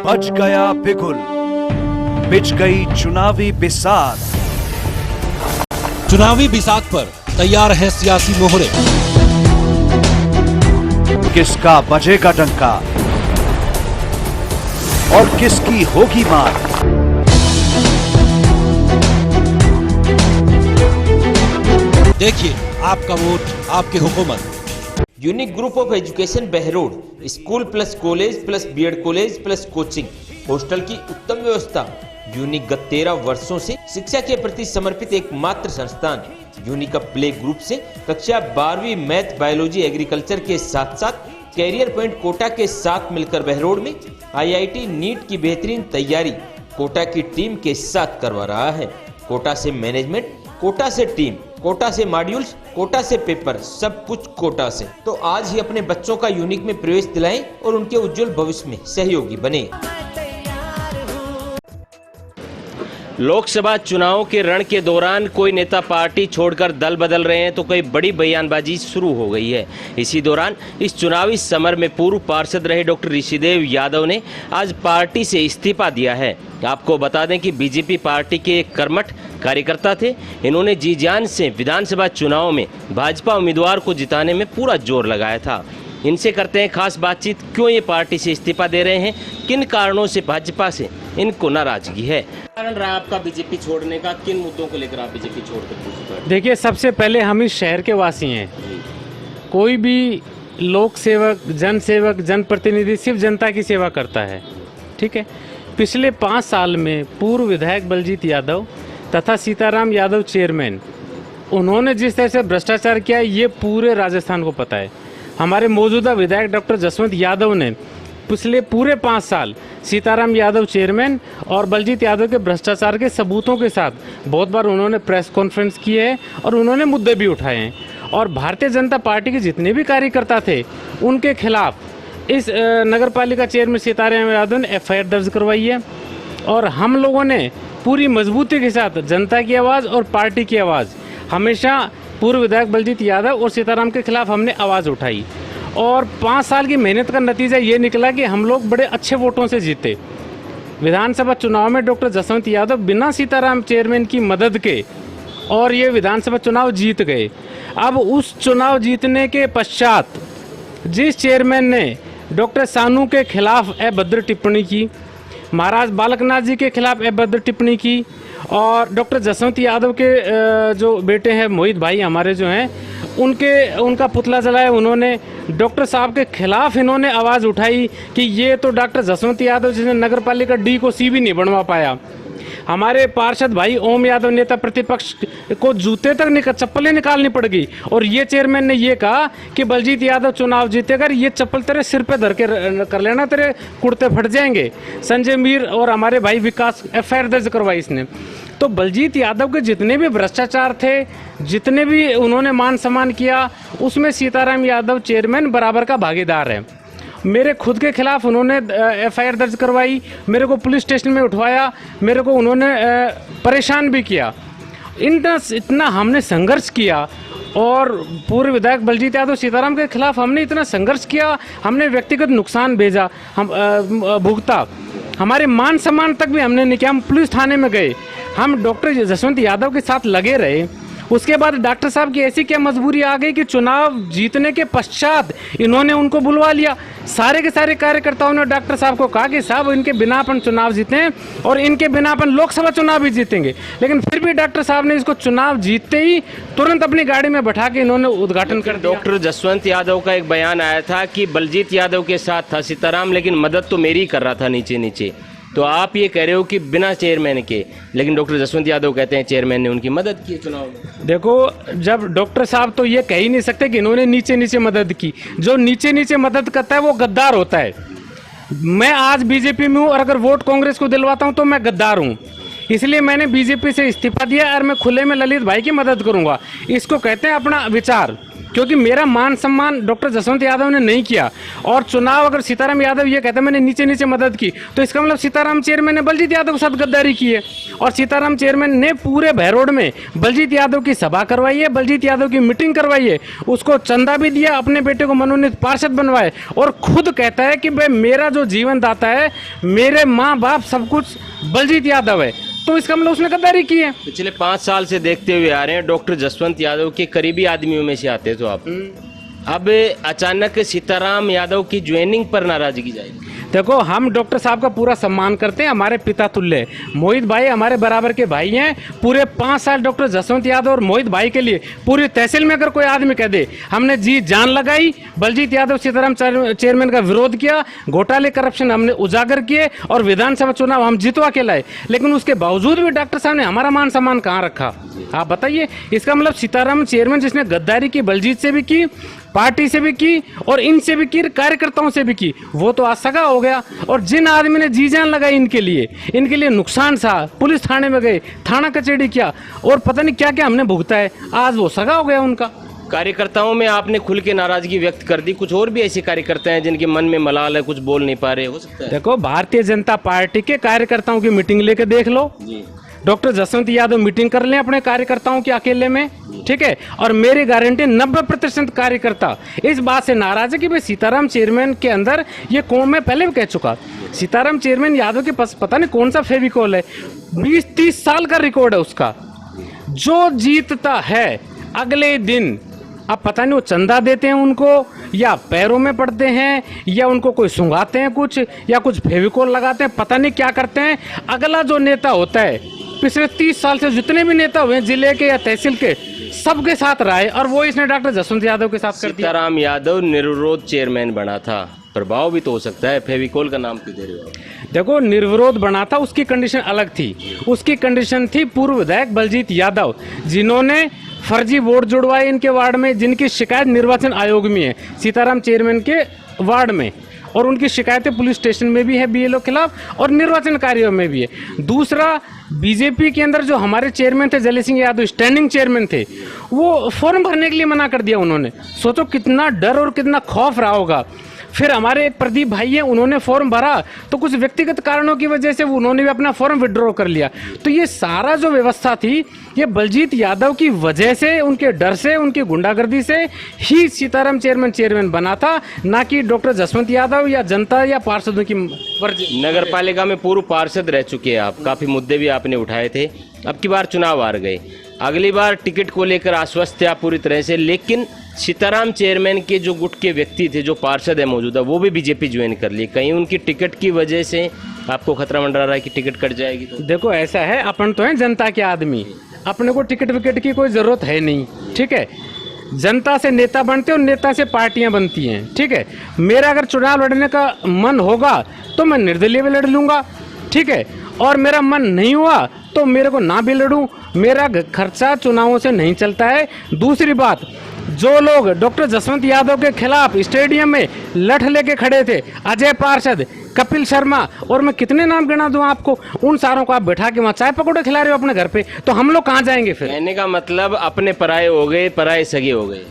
बज गया बिगुल, बिछ गई चुनावी बिसात। चुनावी बिसात पर तैयार है सियासी मोहरे। किसका बजेगा डंका और किसकी होगी मार। देखिए आपका वोट आपकी हुकूमत। Unique group of education Behror, school plus college plus BEd college plus coaching, hostel की उत्तम व्यवस्था। यूनिक गत 13 वर्षों से शिक्षा के प्रति समर्पित एकमात्र संस्थान। यूनिक प्ले ग्रुप से कक्षा 12वीं मैथ, बायोलॉजी, एग्रीकल्चर के साथ साथ कैरियर पॉइंट कोटा के साथ मिलकर बहरोड में IIT नीट की बेहतरीन तैयारी कोटा की टीम के साथ करवा रहा है। कोटा से मैनेजमेंट, कोटा से टीम, कोटा से मॉड्यूल्स, कोटा से पेपर, सब कुछ कोटा से। तो आज ही अपने बच्चों का यूनिक में प्रवेश दिलाएं और उनके उज्जवल भविष्य में सहयोगी बने। लोकसभा चुनाव के रण के दौरान कोई नेता पार्टी छोड़कर दल बदल रहे हैं तो कोई बड़ी बयानबाजी शुरू हो गई है। इसी दौरान इस चुनावी समर में पूर्व पार्षद रहे डॉक्टर ऋषिदेव यादव ने आज पार्टी से इस्तीफा दिया है। आपको बता दें कि बीजेपी पार्टी के एक कर्मठ कार्यकर्ता थे। इन्होंने जी जान से विधानसभा चुनाव में भाजपा उम्मीदवार को जिताने में पूरा जोर लगाया था। इनसे करते हैं खास बातचीत। क्यों ये पार्टी से इस्तीफा दे रहे हैं, किन कारणों से भाजपा से इनको नाराजगी है, कारण रहा आपका बीजेपी छोड़ने का, किन मुद्दों को लेकर आप बीजेपी छोड़कर? देखिए, सबसे पहले हम इस शहर के वासी हैं। कोई भी लोक सेवक, जन सेवक, जनप्रतिनिधि सिर्फ जनता की सेवा करता है, ठीक है। पिछले 5 साल में पूर्व विधायक बलजीत यादव तथा सीताराम यादव चेयरमैन, उन्होंने जिस तरह से भ्रष्टाचार किया है ये पूरे राजस्थान को पता है। हमारे मौजूदा विधायक डॉक्टर जसवंत यादव ने पिछले पूरे 5 साल सीताराम यादव चेयरमैन और बलजीत यादव के भ्रष्टाचार के सबूतों के साथ बहुत बार उन्होंने प्रेस कॉन्फ्रेंस की है और उन्होंने मुद्दे भी उठाए हैं। और भारतीय जनता पार्टी के जितने भी कार्यकर्ता थे उनके खिलाफ इस नगर पालिका चेयरमैन सीताराम यादव ने FIR दर्ज करवाई है। और हम लोगों ने पूरी मजबूती के साथ जनता की आवाज़ और पार्टी की आवाज़ हमेशा पूर्व विधायक बलजीत यादव और सीताराम के खिलाफ हमने आवाज़ उठाई। और 5 साल की मेहनत का नतीजा ये निकला कि हम लोग बड़े अच्छे वोटों से जीते। विधानसभा चुनाव में डॉक्टर जसवंत यादव बिना सीताराम चेयरमैन की मदद के और ये विधानसभा चुनाव जीत गए। अब उस चुनाव जीतने के पश्चात जिस चेयरमैन ने डॉक्टर सानू के खिलाफ अभद्र टिप्पणी की, महाराज बालकनाथ जी के खिलाफ अभद्र टिप्पणी की और डॉक्टर जसवंत यादव के जो बेटे हैं मोहित भाई हमारे जो हैं उनका पुतला जलाया, उन्होंने डॉक्टर साहब के खिलाफ इन्होंने आवाज़ उठाई कि ये तो डॉक्टर जसवंत यादव जिसने नगर पालिका D को C भी नहीं बनवा पाया। हमारे पार्षद भाई ओम यादव नेता प्रतिपक्ष को जूते तक चप्पलें निकालनी पड़ गई और ये चेयरमैन ने ये कहा कि बलजीत यादव चुनाव जीतेगा, ये चप्पल तेरे सिर पे धर के कर लेना, तेरे कुर्ते फट जाएंगे। संजय मीर और हमारे भाई विकास FIR दर्ज करवाई इसने। तो बलजीत यादव के जितने भी भ्रष्टाचार थे, जितने भी उन्होंने मान सम्मान किया, उसमें सीताराम यादव चेयरमैन बराबर का भागीदार है। मेरे खुद के खिलाफ उन्होंने FIR दर्ज करवाई, मेरे को पुलिस स्टेशन में उठवाया, मेरे को उन्होंने परेशान भी किया। इतना हमने संघर्ष किया और पूर्व विधायक बलजीत यादव सीताराम के खिलाफ हमने इतना संघर्ष किया, हमने व्यक्तिगत नुकसान भेजा, हम भुगता, हमारे मान सम्मान तक भी हमने नहीं किया। हम पुलिस थाने में गए, हम डॉक्टर जसवंत यादव के साथ लगे रहे। उसके बाद डॉक्टर साहब की ऐसी क्या मजबूरी आ गई कि चुनाव जीतने के पश्चात इन्होंने उनको बुलवा लिया। सारे के सारे कार्यकर्ताओं ने डॉक्टर साहब को कहा कि साहब इनके बिना अपन चुनाव जीते हैं और इनके बिना अपन लोकसभा चुनाव भी जीतेंगे। लेकिन फिर भी डॉक्टर साहब ने इसको चुनाव जीतते ही तुरंत अपनी गाड़ी में बैठा के इन्होंने उद्घाटन कर दिया। डॉक्टर जसवंत यादव का एक बयान आया था कि बलजीत यादव के साथ था सीताराम, लेकिन मदद तो मेरी कर रहा था नीचे नीचे। तो आप ये कह रहे हो कि बिना चेयरमैन के, लेकिन डॉक्टर जसवंत यादव कहते हैं चेयरमैन ने उनकी मदद की चुनाव में। देखो, जब डॉक्टर साहब तो ये कह ही नहीं सकते कि इन्होंने नीचे नीचे मदद की। जो नीचे नीचे मदद करता है वो गद्दार होता है। मैं आज बीजेपी में हूँ और अगर वोट कांग्रेस को दिलवाता हूँ तो मैं गद्दार हूँ। इसलिए मैंने बीजेपी से इस्तीफा दिया और मैं खुले में ललित भाई की मदद करूँगा। इसको कहते हैं अपना विचार। क्योंकि मेरा मान सम्मान डॉक्टर जसवंत यादव ने नहीं किया। और चुनाव अगर सीताराम यादव ये कहता मैंने नीचे नीचे मदद की, तो इसका मतलब सीताराम चेयरमैन ने बलजीत यादव के साथ गद्दारी की है। और सीताराम चेयरमैन ने पूरे बहरोड में बलजीत यादव की सभा करवाई है, बलजीत यादव की मीटिंग करवाई है, उसको चंदा भी दिया, अपने बेटे को मनोनीत पार्षद बनवाए, और खुद कहता है कि भाई मेरा जो जीवन दाता है, मेरे माँ बाप सब कुछ बलजीत यादव है। तो इसका मतलब उसने गद्दारी की है। पिछले 5 साल से देखते हुए आ रहे हैं, डॉक्टर जसवंत यादव के करीबी आदमियों में से आते तो आप, अब अचानक सीताराम यादव की ज्वाइनिंग पर नाराजगी जाएगी। देखो, हम डॉक्टर साहब का पूरा सम्मान करते हैं, हमारे पिता तुल्य। मोहित भाई हमारे बराबर के भाई हैं। पूरे 5 साल डॉक्टर जसवंत यादव और मोहित भाई के लिए पूरी तहसील में अगर कोई आदमी कह दे हमने जी जान लगाई, बलजीत यादव सीताराम चेयरमैन का विरोध किया, घोटाले करप्शन हमने उजागर किए और विधानसभा चुनाव हम जितवा के लाए, लेकिन उसके बावजूद भी डॉक्टर साहब ने हमारा मान सम्मान कहाँ रखा? आप बताइए। इसका मतलब सीताराम चेयरमैन जिसने गद्दारी की, बलजीत से भी की, पार्टी से भी की और इनसे भी की, कार्यकर्ताओं से भी की, वो तो आज सगा हो गया। और जिन आदमी ने जी जान लगाई इनके लिए नुकसान सा, पुलिस थाने में गए, थाना कचहरी किया और पता नहीं क्या क्या हमने भुगता है, आज वो सगा हो गया उनका। कार्यकर्ताओं में आपने खुल के नाराजगी व्यक्त कर दी, कुछ और भी ऐसे कार्यकर्ता हैं जिनके मन में मलाल है, कुछ बोल नहीं पा रहे, हो सकता है? देखो, भारतीय जनता पार्टी के कार्यकर्ताओं की मीटिंग लेके देख लो जी। डॉक्टर जसवंत यादव मीटिंग कर लें अपने कार्यकर्ताओं के अकेले में, ठीक है, और मेरी गारंटी 90% कार्यकर्ता इस बात से नाराज है कि भाई सीताराम चेयरमैन के अंदर ये कौन, मैं पहले भी कह चुका, सीताराम चेयरमैन यादव के पास पता नहीं कौन सा फेविकोल है, 20-30 साल का रिकॉर्ड है उसका। जो जीतता है अगले दिन, अब पता नहीं वो चंदा देते हैं उनको, या पैरों में पड़ते हैं, या उनको कोई सुंघाते हैं कुछ, या कुछ फेविकोल लगाते हैं, पता नहीं क्या करते हैं। अगला जो नेता होता है, पिछले 30 साल से जितने भी नेता हुए जिले के या तहसील के, सबके साथ रहा है, और वो इसने डॉक्टर जसवंत यादव के साथ कर दिया। सीताराम यादव निर्विरोध चेयरमैन बना था, प्रभाव भी तो हो सकता है, फेविकोल का नाम क्यों दे रहे हो? देखो, निर्विरोध बना था, उसकी कंडीशन अलग थी। उसकी कंडीशन थी पूर्व विधायक बलजीत यादव, जिन्होंने फर्जी वोट जुड़वाए इनके वार्ड में, जिनकी शिकायत निर्वाचन आयोग में है, सीताराम चेयरमैन के वार्ड में, और उनकी शिकायतें पुलिस स्टेशन में भी है बीएलओ खिलाफ और निर्वाचन कार्यों में भी है। दूसरा, बीजेपी के अंदर जो हमारे चेयरमैन थे जले सिंह यादव, स्टैंडिंग चेयरमैन थे, वो फॉर्म भरने के लिए मना कर दिया उन्होंने। सोचो कितना डर और कितना खौफ रहा होगा। फिर हमारे एक प्रदीप भाई हैं, उन्होंने फॉर्म भरा तो कुछ व्यक्तिगत कारणों की वजह से उन्होंने भी अपना फॉर्म विड्रॉ कर लिया। तो ये सारा जो व्यवस्था थी, ये बलजीत यादव की वजह से, उनके डर से, उनकी गुंडागर्दी से ही सीताराम चेयरमैन बना था, ना कि डॉक्टर जसवंत यादव या जनता या पार्षदों की मर्जी। नगर पालिका में पूर्व पार्षद रह चुके हैं आप, काफी मुद्दे भी आपने उठाए थे, अब की बार चुनाव हार गए, अगली बार टिकट को लेकर आश्वस्त थे आप पूरी तरह से, लेकिन सीताराम चेयरमैन के जो गुट के व्यक्ति थे, जो पार्षद है मौजूदा, वो भी बीजेपी ज्वाइन कर ली, कहीं उनकी टिकट की वजह से आपको खतरा मंडरा रहा है कि टिकट कट जाएगी? तो देखो, ऐसा है, अपन तो हैं जनता के आदमी, अपने को टिकट विकेट की कोई जरूरत है नहीं, ठीक है। जनता से नेता बनते और नेता से पार्टियां बनती हैं, ठीक है। मेरा अगर चुनाव लड़ने का मन होगा तो मैं निर्दलीय भी लड़ लूंगा, ठीक है, और मेरा मन नहीं हुआ तो मेरे को ना भी लड़ूं, मेरा खर्चा चुनावों से नहीं चलता है। दूसरी बात, जो लोग डॉक्टर जसवंत यादव के खिलाफ स्टेडियम में लठ लेके खड़े थे, अजय पार्षद, कपिल शर्मा, और मैं कितने नाम गिना दूं आपको, उन सारों को आप बैठा के वहाँ चाय पकौड़े खिला रहे हो अपने घर पे, तो हम लोग कहाँ जाएंगे फिर? कहने का मतलब अपने पराये हो गए, पराये सगे हो गए।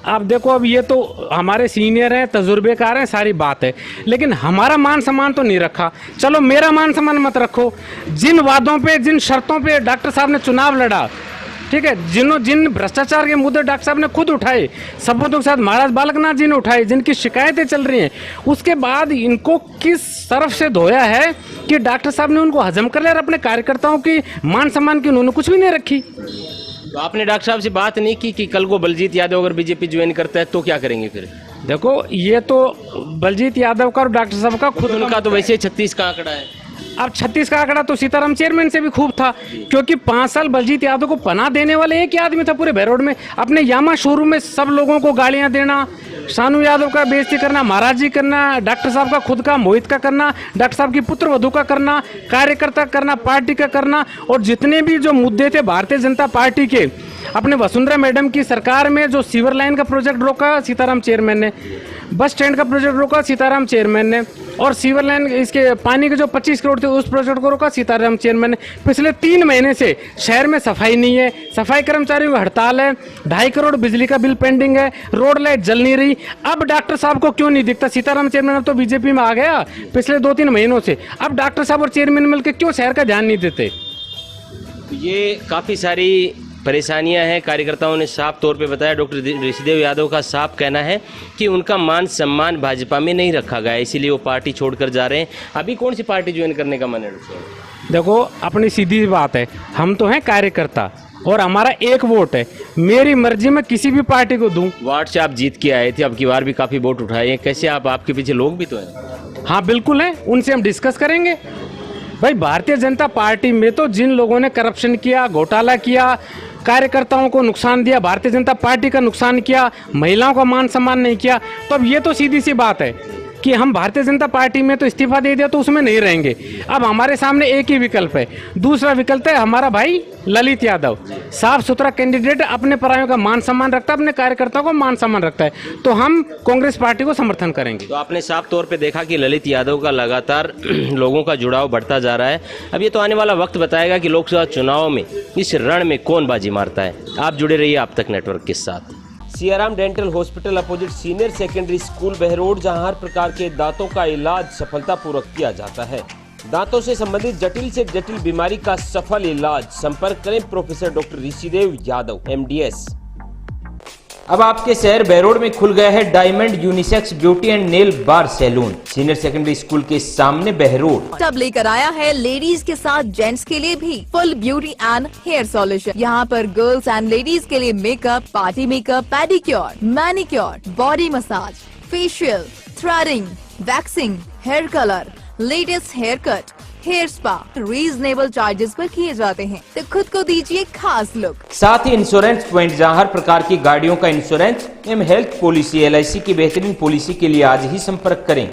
आप देखो, अब ये तो हमारे सीनियर हैं, तजुर्बेकार हैं, सारी बात है, लेकिन हमारा मान सम्मान तो नहीं रखा। चलो, मेरा मान सम्मान मत रखो, जिन वादों पे, जिन शर्तों पे डॉक्टर साहब ने चुनाव लड़ा, ठीक है, जिन भ्रष्टाचार के मुद्दे डॉक्टर साहब ने खुद उठाए, सबूतों के साथ महाराज बालकनाथ जी ने उठाए, जिनकी शिकायतें चल रही हैं, उसके बाद इनको किस तरफ से धोया है कि डॉक्टर साहब ने उनको हजम कर लिया और अपने कार्यकर्ताओं की मान सम्मान की उन्होंने कुछ भी नहीं रखी। तो आपने डॉक्टर साहब से बात नहीं की कि कल को बलजीत यादव अगर बीजेपी ज्वाइन करता है तो क्या करेंगे फिर? देखो, ये तो बलजीत यादव का और डॉक्टर साहब का खुद उनका तो वैसे 36 का आंकड़ा है। अब 36 का आंकड़ा तो सीताराम चेयरमैन से भी खूब था, क्योंकि 5 साल बलजीत यादव को पनाह देने वाले एक ही आदमी था पूरे बहरोड में। अपने यामा शोरूम में सब लोगों को गालियां देना, शानू यादव का बेइज्जती करना, महाराज जी करना, डॉक्टर साहब का खुद का, मोहित का करना, डॉक्टर साहब की पुत्र वधू का करना, कार्यकर्ता करना, पार्टी का करना, और जितने भी जो मुद्दे थे भारतीय जनता पार्टी के, अपने वसुंधरा मैडम की सरकार में जो सीवर लाइन का प्रोजेक्ट रोका सीताराम चेयरमैन ने, बस स्टैंड का प्रोजेक्ट रोका सीताराम चेयरमैन ने, और सीवर लाइन इसके पानी के जो 25 करोड़ थे उस प्रोजेक्ट को रोका। सीताराम चेयरमैन ने पिछले 3 महीने से शहर में सफाई नहीं है, सफाई कर्मचारियों की हड़ताल है, 2.5 करोड़ बिजली का बिल पेंडिंग है, रोड लाइट जल नहीं रही। अब डॉक्टर साहब को क्यों नहीं दिखता? सीताराम चेयरमैन अब तो बीजेपी में आ गया पिछले 2-3 महीनों से। अब डॉक्टर साहब और चेयरमैन मिलकर क्यों शहर का ध्यान नहीं देते? ये काफ़ी सारी परेशानियां हैं। कार्यकर्ताओं ने साफ तौर पे बताया। डॉक्टर ऋषिदेव यादव का साफ कहना है कि उनका मान सम्मान भाजपा में नहीं रखा गया, इसीलिए वो पार्टी छोड़कर जा रहे हैं। अभी कौन सी पार्टी ज्वाइन करने का मन है? देखो, अपनी सीधी बात है, हम तो हैं कार्यकर्ता और हमारा एक वोट है। मेरी मर्जी में किसी भी पार्टी को दूं। वार्ड से आप जीत के आए थे, अब की बार भी काफ़ी वोट उठाए हैं, कैसे आपके पीछे लोग भी तो हैं? हाँ बिल्कुल है, उनसे हम डिस्कस करेंगे। भाई भारतीय जनता पार्टी में तो जिन लोगों ने करप्शन किया, घोटाला किया, कार्यकर्ताओं को नुकसान दिया, भारतीय जनता पार्टी का नुकसान किया, महिलाओं का मान सम्मान नहीं किया, तो अब ये तो सीधी सी बात है कि हम भारतीय जनता पार्टी में तो इस्तीफा दे दिया तो उसमें नहीं रहेंगे। अब हमारे सामने एक ही विकल्प है। दूसरा विकल्प है हमारा भाई ललित यादव, साफ सुथरा कैंडिडेट, अपने परायों का मान सम्मान रखता है, अपने कार्यकर्ताओं को मान सम्मान रखता है, तो हम कांग्रेस पार्टी को समर्थन करेंगे। तो आपने साफ तौर पे देखा कि ललित यादव का लगातार लोगों का जुड़ाव बढ़ता जा रहा है। अब ये तो आने वाला वक्त बताएगा कि लोकसभा चुनाव में इस रण में कौन बाजी मारता है। आप जुड़े रहिए आप तक नेटवर्क के साथ। Siyaram dental hospital opposite senior secondary school Behror, जहां हर प्रकार के दांतों का इलाज सफलतापूर्वक किया जाता है। दांतों से संबंधित जटिल से जटिल बीमारी का सफल इलाज। संपर्क करें professor doctor Rishidev Yadav, MDS। अब आपके शहर बहरोड में खुल गया है diamond unisex beauty and nail bar salon, senior secondary school के सामने बहरोड। तब लेकर आया है लेडीज के साथ जेंट्स के लिए भी full beauty and hair solution. यहाँ पर गर्ल्स एंड लेडीज के लिए makeup, party makeup, pedicure, manicure, body massage, facial, threading, waxing, hair colour, latest haircut, hair spa reasonable charges पर किए जाते हैं, तो खुद को दीजिए खास लुक। साथ ही इंश्योरेंस पॉइंट, जहां हर प्रकार की गाड़ियों का इंश्योरेंस एवं हेल्थ पॉलिसी, LIC की बेहतरीन पॉलिसी के लिए आज ही संपर्क करें।